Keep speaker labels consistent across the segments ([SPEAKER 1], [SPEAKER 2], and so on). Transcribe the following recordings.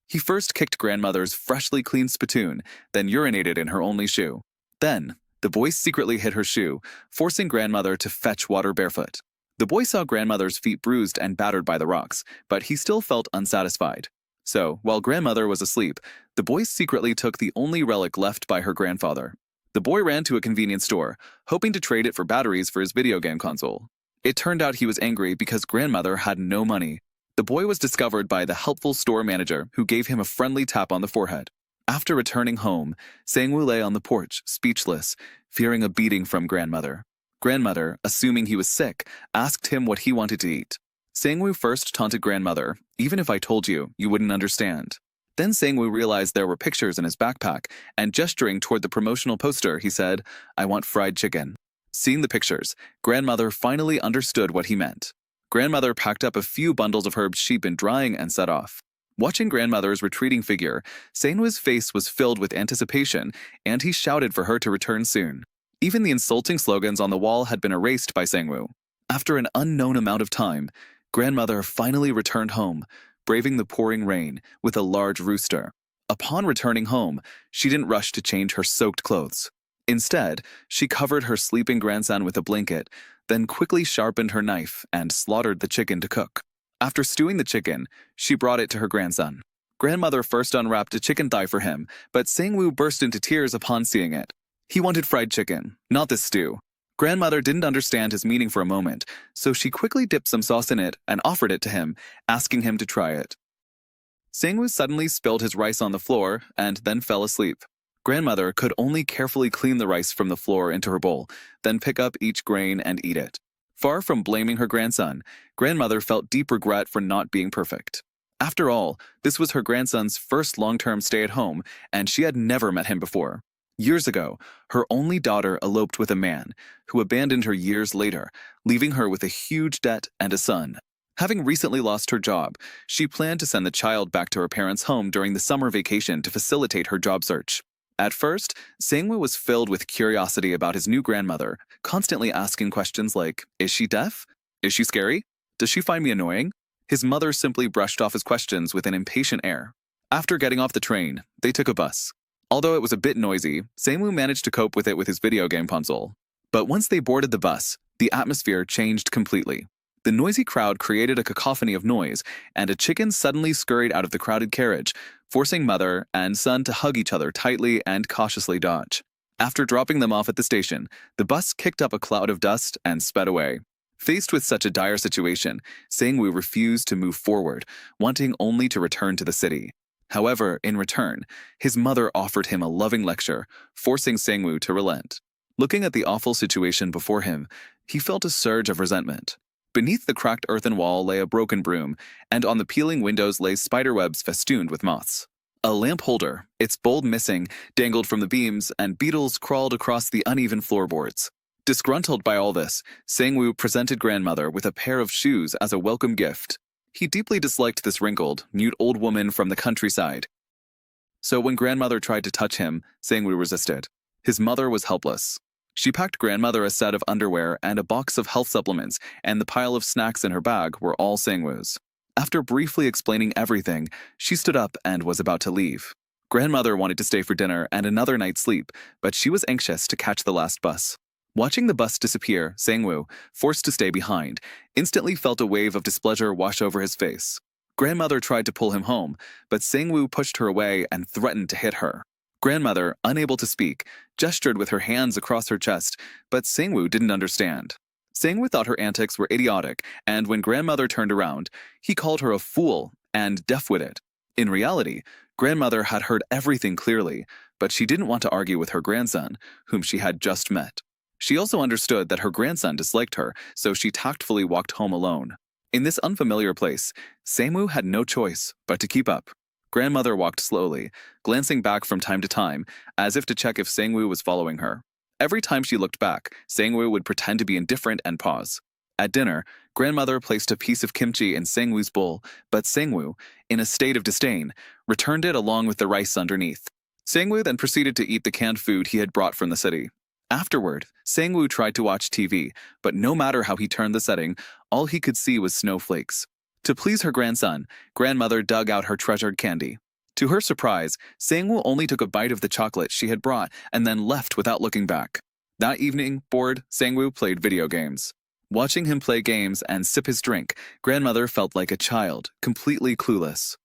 [SPEAKER 1] He first kicked grandmother's freshly cleaned spittoon, then urinated in her only shoe. Then, the boy secretly hid her shoe, forcing grandmother to fetch water barefoot. The boy saw grandmother's feet bruised and battered by the rocks, but he still felt unsatisfied. So, while grandmother was asleep, the boy secretly took the only relic left by her grandfather. The boy ran to a convenience store, hoping to trade it for batteries for his video game console. It turned out he was angry because grandmother had no money. The boy was discovered by the helpful store manager, who gave him a friendly tap on the forehead. After returning home, Sang-woo lay on the porch, speechless, fearing a beating from grandmother. Grandmother, assuming he was sick, asked him what he wanted to eat. Sang-woo first taunted grandmother, "Even if I told you, you wouldn't understand." Then Sang-woo realized there were pictures in his backpack, and gesturing toward the promotional poster, he said, "I want fried chicken." Seeing the pictures, grandmother finally understood what he meant. Grandmother packed up a few bundles of herbed sheep in drying and set off. Watching grandmother's retreating figure, Sang-woo's face was filled with anticipation, and he shouted for her to return soon. Even the insulting slogans on the wall had been erased by Sang-woo. After an unknown amount of time, grandmother finally returned home, braving the pouring rain with a large rooster. Upon returning home, she didn't rush to change her soaked clothes. Instead, she covered her sleeping grandson with a blanket, then quickly sharpened her knife and slaughtered the chicken to cook. After stewing the chicken, she brought it to her grandson. Grandmother first unwrapped a chicken thigh for him, but Sang-woo burst into tears upon seeing it. He wanted fried chicken, not this stew. Grandmother didn't understand his meaning for a moment, so she quickly dipped some sauce in it and offered it to him, asking him to try it. Sang-woo suddenly spilled his rice on the floor and then fell asleep. Grandmother could only carefully clean the rice from the floor into her bowl, then pick up each grain and eat it. Far from blaming her grandson, grandmother felt deep regret for not being perfect. After all, this was her grandson's first long-term stay at home, and she had never met him before. Years ago, her only daughter eloped with a man, who abandoned her years later, leaving her with a huge debt and a son. Having recently lost her job, she planned to send the child back to her parents' home during the summer vacation to facilitate her job search. At first, Sang-woo was filled with curiosity about his new grandmother, constantly asking questions like, "Is she deaf? Is she scary? Does she find me annoying?" His mother simply brushed off his questions with an impatient air. After getting off the train, they took a bus. Although it was a bit noisy, Sang-woo managed to cope with it with his video game console. But once they boarded the bus, the atmosphere changed completely. The noisy crowd created a cacophony of noise, and a chicken suddenly scurried out of the crowded carriage, forcing mother and son to hug each other tightly and cautiously dodge. After dropping them off at the station, the bus kicked up a cloud of dust and sped away. Faced with such a dire situation, Sang-woo refused to move forward, wanting only to return to the city. However, in return, his mother offered him a loving lecture, forcing Sang-woo to relent. Looking at the awful situation before him, he felt a surge of resentment. Beneath the cracked earthen wall lay a broken broom, and on the peeling windows lay spiderwebs festooned with moths. A lamp holder, its bulb missing, dangled from the beams, and beetles crawled across the uneven floorboards. Disgruntled by all this, Sang-woo presented grandmother with a pair of shoes as a welcome gift. He deeply disliked this wrinkled, mute old woman from the countryside. So when grandmother tried to touch him, Sang-woo resisted. His mother was helpless. She packed grandmother a set of underwear and a box of health supplements, and the pile of snacks in her bag were all Sang-woo's. After briefly explaining everything, she stood up and was about to leave. Grandmother wanted to stay for dinner and another night's sleep, but she was anxious to catch the last bus. Watching the bus disappear, Sang-woo, forced to stay behind, instantly felt a wave of displeasure wash over his face. Grandmother tried to pull him home, but Sang-woo pushed her away and threatened to hit her. Grandmother, unable to speak, gestured with her hands across her chest, but Sang-woo didn't understand. Sang-woo thought her antics were idiotic, and when grandmother turned around, he called her a fool and deaf-witted. In reality, grandmother had heard everything clearly, but she didn't want to argue with her grandson, whom she had just met. She also understood that her grandson disliked her, so she tactfully walked home alone. In this unfamiliar place, Sang-woo had no choice but to keep up. Grandmother walked slowly, glancing back from time to time, as if to check if Sang-woo was following her. Every time she looked back, Sang-woo would pretend to be indifferent and pause. At dinner, grandmother placed a piece of kimchi in Sang-woo's bowl, but Sang-woo, in a state of disdain, returned it along with the rice underneath. Sang-woo then proceeded to eat the canned food he had brought from the city. Afterward, Sang-woo tried to watch TV, but no matter how he turned the setting, all he could see was snowflakes. To please her grandson, grandmother dug out her treasured candy. To her surprise, Sang-woo only took a bite of the chocolate she had brought and then left without looking back. That evening, bored, Sang-woo played video games. Watching him play games and sip his drink, grandmother felt like a child, completely clueless.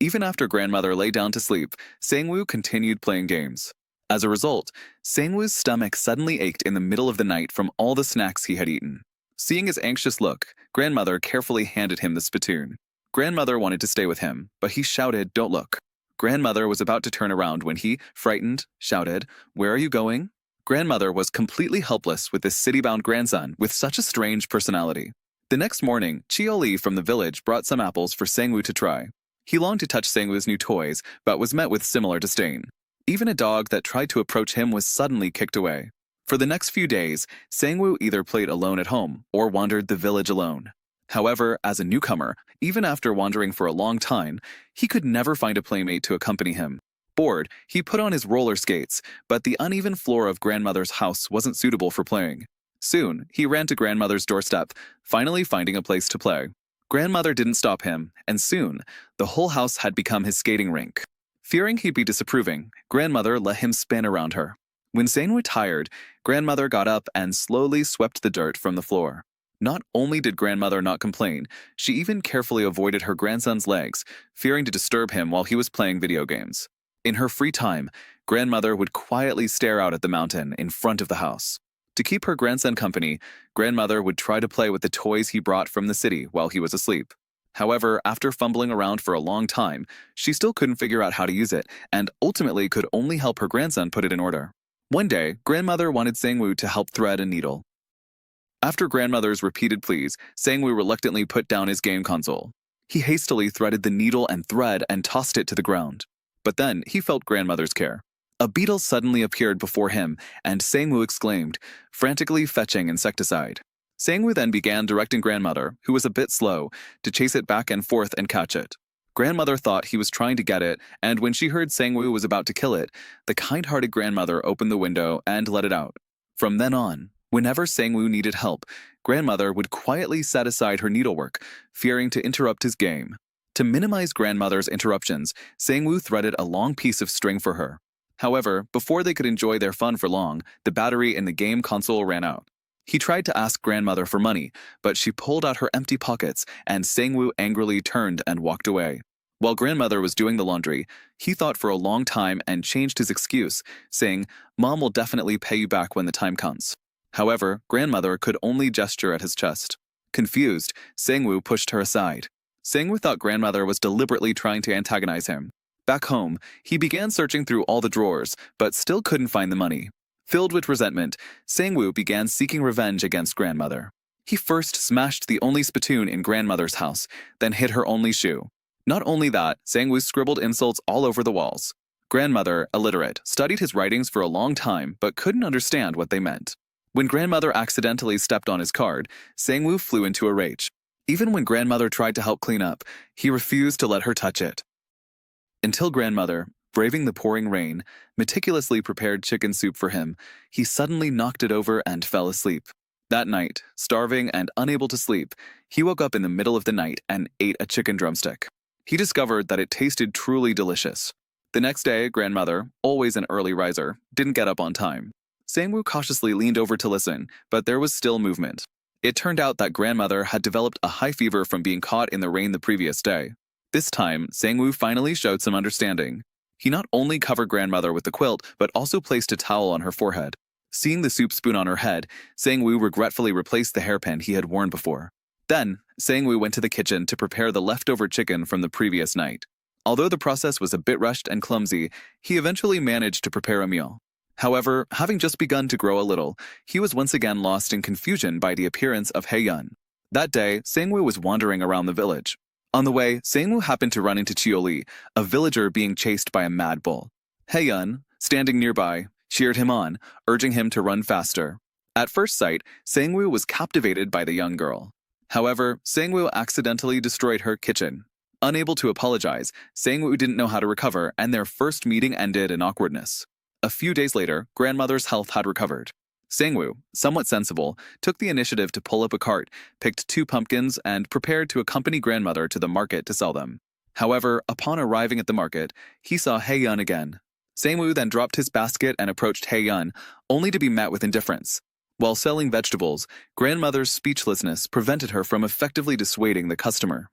[SPEAKER 1] Even after grandmother lay down to sleep, Sang-woo continued playing games. As a result, Sang-woo's stomach suddenly ached in the middle of the night from all the snacks he had eaten. Seeing his anxious look, grandmother carefully handed him the spittoon. Grandmother wanted to stay with him, but he shouted, "Don't look." Grandmother was about to turn around when he, frightened, shouted, "Where are you going?" Grandmother was completely helpless with this city-bound grandson with such a strange personality. The next morning, Chio-Lee from the village brought some apples for Sang-woo to try. He longed to touch Sang-woo's new toys, but was met with similar disdain. Even a dog that tried to approach him was suddenly kicked away. For the next few days, Sang-woo either played alone at home or wandered the village alone. However, as a newcomer, even after wandering for a long time, he could never find a playmate to accompany him. Bored, he put on his roller skates, but the uneven floor of grandmother's house wasn't suitable for playing. Soon, he ran to grandmother's doorstep, finally finding a place to play. Grandmother didn't stop him, and soon, the whole house had become his skating rink. Fearing he'd be disapproving, grandmother let him spin around her. When Sang-woo tired, grandmother got up and slowly swept the dirt from the floor. Not only did grandmother not complain, she even carefully avoided her grandson's legs, fearing to disturb him while he was playing video games. In her free time, grandmother would quietly stare out at the mountain in front of the house. To keep her grandson company, grandmother would try to play with the toys he brought from the city while he was asleep. However, after fumbling around for a long time, she still couldn't figure out how to use it and ultimately could only help her grandson put it in order. One day, grandmother wanted Sang-woo to help thread a needle. After grandmother's repeated pleas, Sang-woo reluctantly put down his game console. He hastily threaded the needle and thread and tossed it to the ground. But then he felt grandmother's care. A beetle suddenly appeared before him, and Sang-woo exclaimed, frantically fetching insecticide. Sang-woo then began directing grandmother, who was a bit slow, to chase it back and forth and catch it. Grandmother thought he was trying to get it, and when she heard Sang-woo was about to kill it, the kind-hearted grandmother opened the window and let it out. From then on, whenever Sang-woo needed help, grandmother would quietly set aside her needlework, fearing to interrupt his game. To minimize grandmother's interruptions, Sang-woo threaded a long piece of string for her. However, before they could enjoy their fun for long, the battery in the game console ran out. He tried to ask grandmother for money, but she pulled out her empty pockets, and Sang-woo angrily turned and walked away. While grandmother was doing the laundry, he thought for a long time and changed his excuse, saying, "Mom will definitely pay you back when the time comes." However, grandmother could only gesture at his chest. Confused, Sang-woo pushed her aside. Sang-woo thought grandmother was deliberately trying to antagonize him. Back home, he began searching through all the drawers, but still couldn't find the money. Filled with resentment, Sang-woo began seeking revenge against grandmother. He first smashed the only spittoon in grandmother's house, then hit her only shoe. Not only that, Sang-woo scribbled insults all over the walls. Grandmother, illiterate, studied his writings for a long time but couldn't understand what they meant. When grandmother accidentally stepped on his card, Sang-woo flew into a rage. Even when grandmother tried to help clean up, he refused to let her touch it. Until grandmother, braving the pouring rain, meticulously prepared chicken soup for him, he suddenly knocked it over and fell asleep. That night, starving and unable to sleep, he woke up in the middle of the night and ate a chicken drumstick. He discovered that it tasted truly delicious. The next day, grandmother, always an early riser, didn't get up on time. Sang-woo cautiously leaned over to listen, but there was still movement. It turned out that grandmother had developed a high fever from being caught in the rain the previous day. This time, Sang-woo finally showed some understanding. He not only covered grandmother with the quilt, but also placed a towel on her forehead. Seeing the soup spoon on her head, Sang-woo regretfully replaced the hairpin he had worn before. Then, Sang-woo went to the kitchen to prepare the leftover chicken from the previous night. Although the process was a bit rushed and clumsy, he eventually managed to prepare a meal. However, having just begun to grow a little, he was once again lost in confusion by the appearance of Hae-yeon. That day, Sang-woo was wandering around the village. On the way, Sang-woo happened to run into Chio-Lee, a villager being chased by a mad bull. Hae-yeon, standing nearby, cheered him on, urging him to run faster. At first sight, Sang-woo was captivated by the young girl. However, Sang-woo accidentally destroyed her kitchen. Unable to apologize, Sang-woo didn't know how to recover, and their first meeting ended in awkwardness. A few days later, grandmother's health had recovered. Sang-woo, somewhat sensible, took the initiative to pull up a cart, picked 2 pumpkins, and prepared to accompany grandmother to the market to sell them. However, upon arriving at the market, he saw Hae-yun again. Sang-woo then dropped his basket and approached Hae-yun, only to be met with indifference. While selling vegetables, grandmother's speechlessness prevented her from effectively dissuading the customer.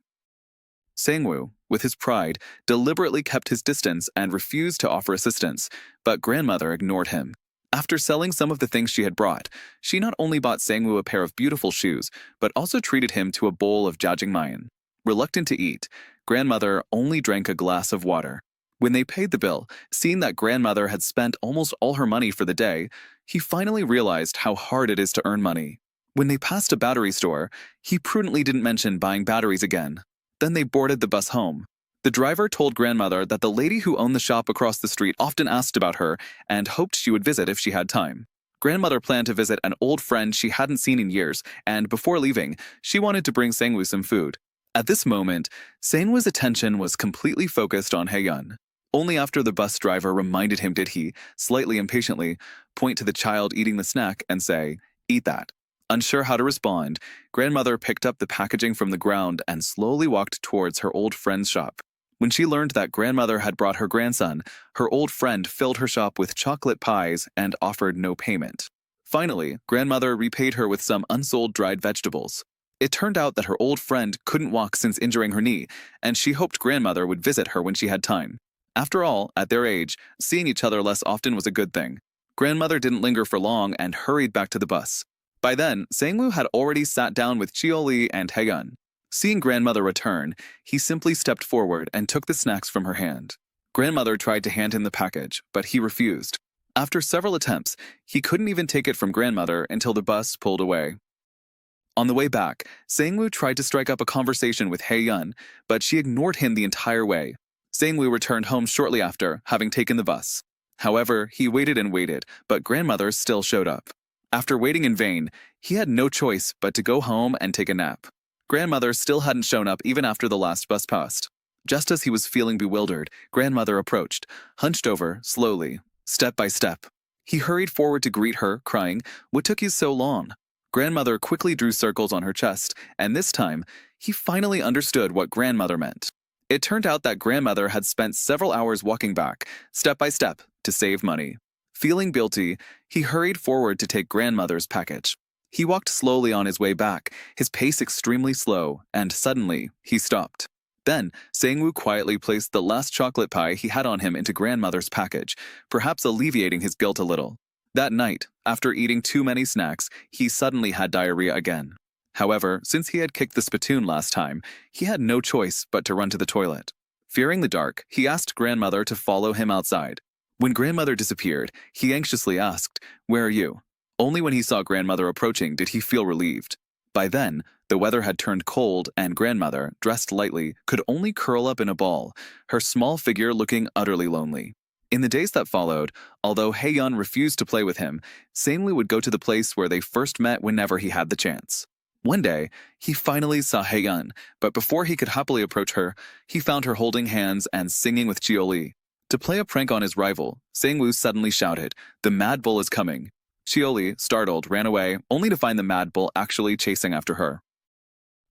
[SPEAKER 1] Sang-woo, with his pride, deliberately kept his distance and refused to offer assistance, but grandmother ignored him. After selling some of the things she had brought, she not only bought Sang-woo a pair of beautiful shoes, but also treated him to a bowl of jjajangmyeon. Reluctant to eat, grandmother only drank a glass of water. When they paid the bill, seeing that grandmother had spent almost all her money for the day, he finally realized how hard it is to earn money. When they passed a battery store, he prudently didn't mention buying batteries again. Then they boarded the bus home. The driver told grandmother that the lady who owned the shop across the street often asked about her and hoped she would visit if she had time. Grandmother planned to visit an old friend she hadn't seen in years, and before leaving, she wanted to bring Sang-woo some food. At this moment, Sang-woo's attention was completely focused on Hae-yun. Only after the bus driver reminded him did he, slightly impatiently, point to the child eating the snack and say, "Eat that." Unsure how to respond, grandmother picked up the packaging from the ground and slowly walked towards her old friend's shop. When she learned that grandmother had brought her grandson, her old friend filled her shop with chocolate pies and offered no payment. Finally, grandmother repaid her with some unsold dried vegetables. It turned out that her old friend couldn't walk since injuring her knee, and she hoped grandmother would visit her when she had time. After all, at their age, seeing each other less often was a good thing. Grandmother didn't linger for long and hurried back to the bus. By then, Sang-woo had already sat down with Cheol-lee and Hae-yun. Seeing grandmother return, he simply stepped forward and took the snacks from her hand. Grandmother tried to hand him the package, but he refused. After several attempts, he couldn't even take it from grandmother until the bus pulled away. On the way back, Sang-woo tried to strike up a conversation with Hae-yun, but she ignored him the entire way. Sang-woo returned home shortly after, having taken the bus. However, he waited and waited, but grandmother still showed up. After waiting in vain, he had no choice but to go home and take a nap. Grandmother still hadn't shown up even after the last bus passed. Just as he was feeling bewildered, grandmother approached, hunched over, slowly, step by step. He hurried forward to greet her, crying, "What took you so long?" Grandmother quickly drew circles on her chest, and this time, he finally understood what grandmother meant. It turned out that grandmother had spent several hours walking back, step by step, to save money. Feeling guilty, he hurried forward to take grandmother's package. He walked slowly on his way back, his pace extremely slow, and suddenly, he stopped. Then, Sang-woo quietly placed the last chocolate pie he had on him into grandmother's package, perhaps alleviating his guilt a little. That night, after eating too many snacks, he suddenly had diarrhea again. However, since he had kicked the spittoon last time, he had no choice but to run to the toilet. Fearing the dark, he asked grandmother to follow him outside. When grandmother disappeared, he anxiously asked, "Where are you?" Only when he saw grandmother approaching did he feel relieved. By then, the weather had turned cold and grandmother, dressed lightly, could only curl up in a ball, her small figure looking utterly lonely. In the days that followed, although Hae-yun refused to play with him, Sang-woo would go to the place where they first met whenever he had the chance. One day, he finally saw Hae-yun, but before he could happily approach her, he found her holding hands and singing with Cheol-lee. To play a prank on his rival, Sang-woo suddenly shouted, "The Mad Bull is coming." Cheol-lee, startled, ran away, only to find the Mad Bull actually chasing after her.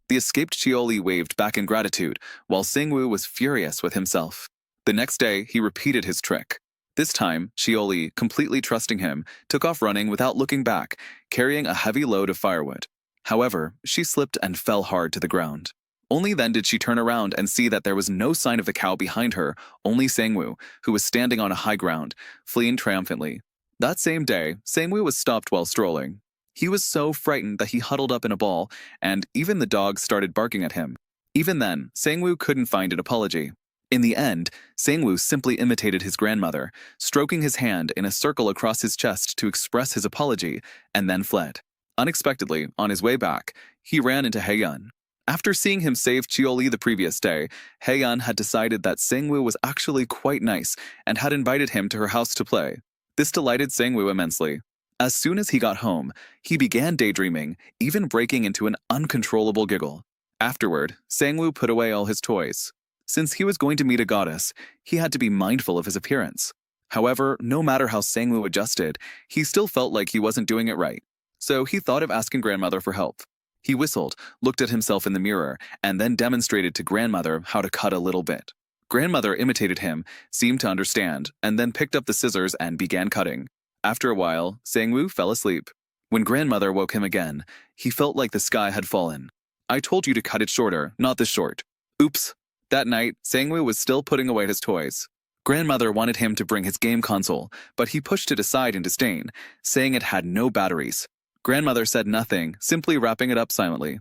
[SPEAKER 1] The escaped Cheol-lee waved back in gratitude, while Sang-woo was furious with himself. The next day, he repeated his trick. This time, Cheol-lee, completely trusting him, took off running without looking back, carrying a heavy load of firewood. However, she slipped and fell hard to the ground. Only then did she turn around and see that there was no sign of the cow behind her, only Sang-woo, who was standing on a high ground, fleeing triumphantly. That same day, Sang-woo was stopped while strolling. He was so frightened that he huddled up in a ball, and even the dog started barking at him. Even then, Sang-woo couldn't find an apology. In the end, Sang-woo simply imitated his grandmother, stroking his hand in a circle across his chest to express his apology, and then fled. Unexpectedly, on his way back, he ran into Hae-yun. After seeing him save Cheol-lee the previous day, Hae-yun had decided that Sang-woo was actually quite nice and had invited him to her house to play. This delighted Sang-woo immensely. As soon as he got home, he began daydreaming, even breaking into an uncontrollable giggle. Afterward, Sang-woo put away all his toys. Since he was going to meet a goddess, he had to be mindful of his appearance. However, no matter how Sang-woo adjusted, he still felt like he wasn't doing it right. So he thought of asking grandmother for help. He whistled, looked at himself in the mirror, and then demonstrated to grandmother how to cut a little bit. Grandmother imitated him, seemed to understand, and then picked up the scissors and began cutting. After a while, Sang-woo fell asleep. When grandmother woke him again, he felt like the sky had fallen. "I told you to cut it shorter, not this short." Oops. That night, Sang-woo was still putting away his toys. Grandmother wanted him to bring his game console, but he pushed it aside in disdain, saying it had no batteries. Grandmother said nothing, simply wrapping it up silently.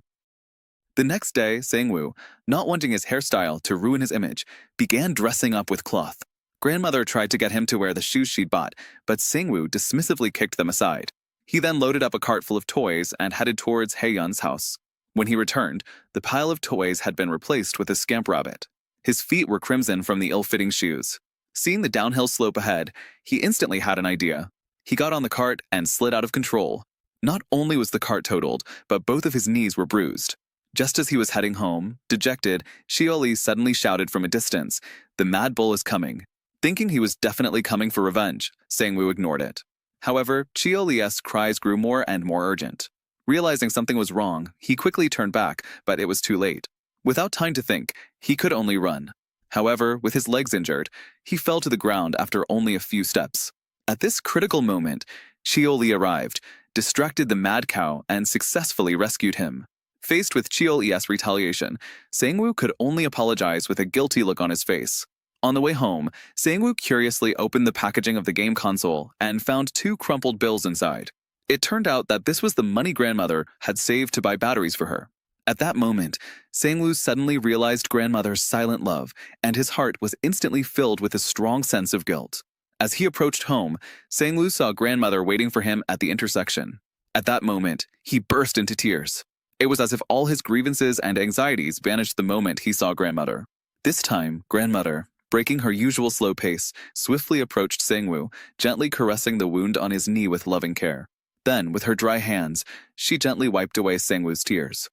[SPEAKER 1] The next day, Sang-woo, not wanting his hairstyle to ruin his image, began dressing up with cloth. Grandmother tried to get him to wear the shoes she'd bought, but Sang-woo dismissively kicked them aside. He then loaded up a cart full of toys and headed towards Hae-yeon's house. When he returned, the pile of toys had been replaced with a scamp rabbit. His feet were crimson from the ill-fitting shoes. Seeing the downhill slope ahead, he instantly had an idea. He got on the cart and slid out of control. Not only was the cart totaled, but both of his knees were bruised. Just as he was heading home, dejected, Cheol-lee suddenly shouted from a distance, "The Mad Bull is coming." Thinking he was definitely coming for revenge, Sang-woo ignored it. However, Cheol-lee's cries grew more and more urgent. Realizing something was wrong, he quickly turned back, but it was too late. Without time to think, he could only run. However, with his legs injured, he fell to the ground after only a few steps. At this critical moment, Cheol-lee arrived, distracted the mad cow, and successfully rescued him. Faced with Cheol-lee's retaliation, Sang-woo could only apologize with a guilty look on his face. On the way home, Sang-woo curiously opened the packaging of the game console and found 2 crumpled bills inside. It turned out that this was the money grandmother had saved to buy batteries for her. At that moment, Sang-woo suddenly realized grandmother's silent love, and his heart was instantly filled with a strong sense of guilt. As he approached home, Sang-woo saw grandmother waiting for him at the intersection. At that moment, he burst into tears. It was as if all his grievances and anxieties vanished the moment he saw grandmother. This time, grandmother, breaking her usual slow pace, swiftly approached Sang-woo, gently caressing the wound on his knee with loving care. Then, with her dry hands, she gently wiped away Sang-woo's tears.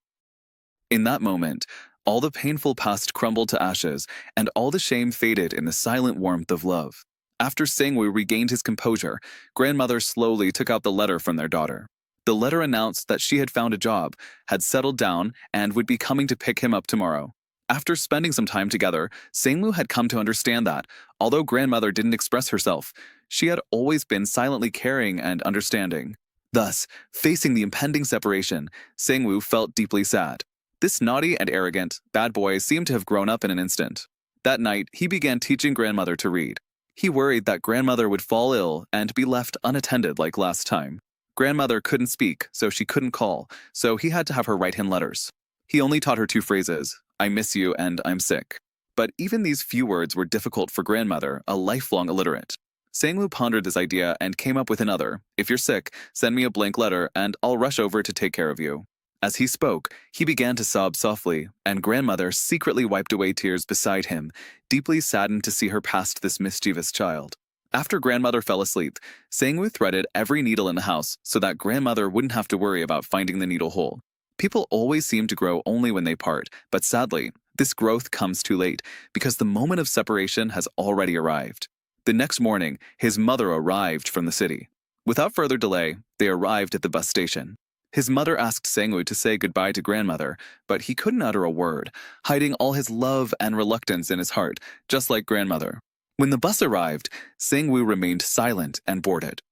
[SPEAKER 1] In that moment, all the painful past crumbled to ashes, and all the shame faded in the silent warmth of love. After Sang-woo regained his composure, grandmother slowly took out the letter from their daughter. The letter announced that she had found a job, had settled down, and would be coming to pick him up tomorrow. After spending some time together, Sang-woo had come to understand that, although grandmother didn't express herself, she had always been silently caring and understanding. Thus, facing the impending separation, Sang-woo felt deeply sad. This naughty and arrogant, bad boy seemed to have grown up in an instant. That night, he began teaching grandmother to read. He worried that grandmother would fall ill and be left unattended like last time. Grandmother couldn't speak, so she couldn't call, so he had to have her write him letters. He only taught her 2 phrases, "I miss you" and "I'm sick." But even these few words were difficult for grandmother, a lifelong illiterate. Sang-woo pondered this idea and came up with another, "If you're sick, send me a blank letter and I'll rush over to take care of you." As he spoke, he began to sob softly, and grandmother secretly wiped away tears beside him, deeply saddened to see her past this mischievous child. After grandmother fell asleep, Sang-woo threaded every needle in the house so that grandmother wouldn't have to worry about finding the needle hole. People always seem to grow only when they part, but sadly, this growth comes too late because the moment of separation has already arrived. The next morning, his mother arrived from the city. Without further delay, they arrived at the bus station. His mother asked Sang-woo to say goodbye to grandmother, but he couldn't utter a word, hiding all his love and reluctance in his heart, just like grandmother. When the bus arrived, Sang-woo remained silent and boarded.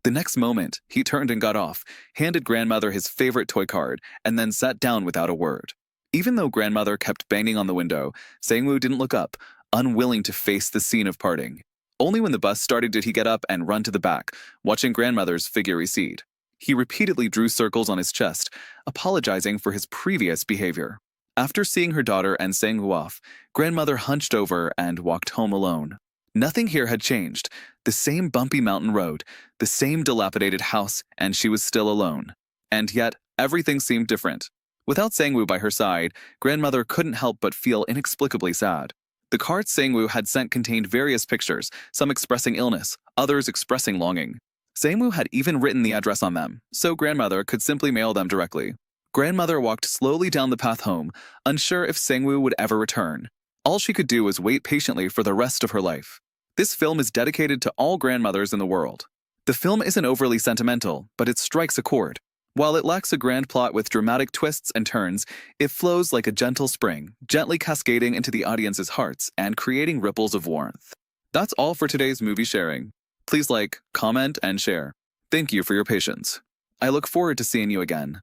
[SPEAKER 1] The next moment, he turned and got off, handed grandmother his favorite toy card, and then sat down without a word. Even though grandmother kept banging on the window, Sang-woo didn't look up, unwilling to face the scene of parting. Only when the bus started did he get up and run to the back, watching grandmother's figure recede. He repeatedly drew circles on his chest, apologizing for his previous behavior. After seeing her daughter and Sang-woo off, grandmother hunched over and walked home alone. Nothing here had changed. The same bumpy mountain road, the same dilapidated house, and she was still alone. And yet, everything seemed different. Without Sang-woo by her side, grandmother couldn't help but feel inexplicably sad. The cards Sang-woo had sent contained various pictures, some expressing illness, others expressing longing. Sang-woo had even written the address on them, so grandmother could simply mail them directly. Grandmother walked slowly down the path home, unsure if Sang-woo would ever return. All she could do was wait patiently for the rest of her life. This film is dedicated to all grandmothers in the world. The film isn't overly sentimental, but it strikes a chord. While it lacks a grand plot with dramatic twists and turns, it flows like a gentle spring, gently cascading into the audience's hearts and creating ripples of warmth. That's all for today's movie sharing. Please like, comment, and share. Thank you for your patience. I look forward to seeing you again.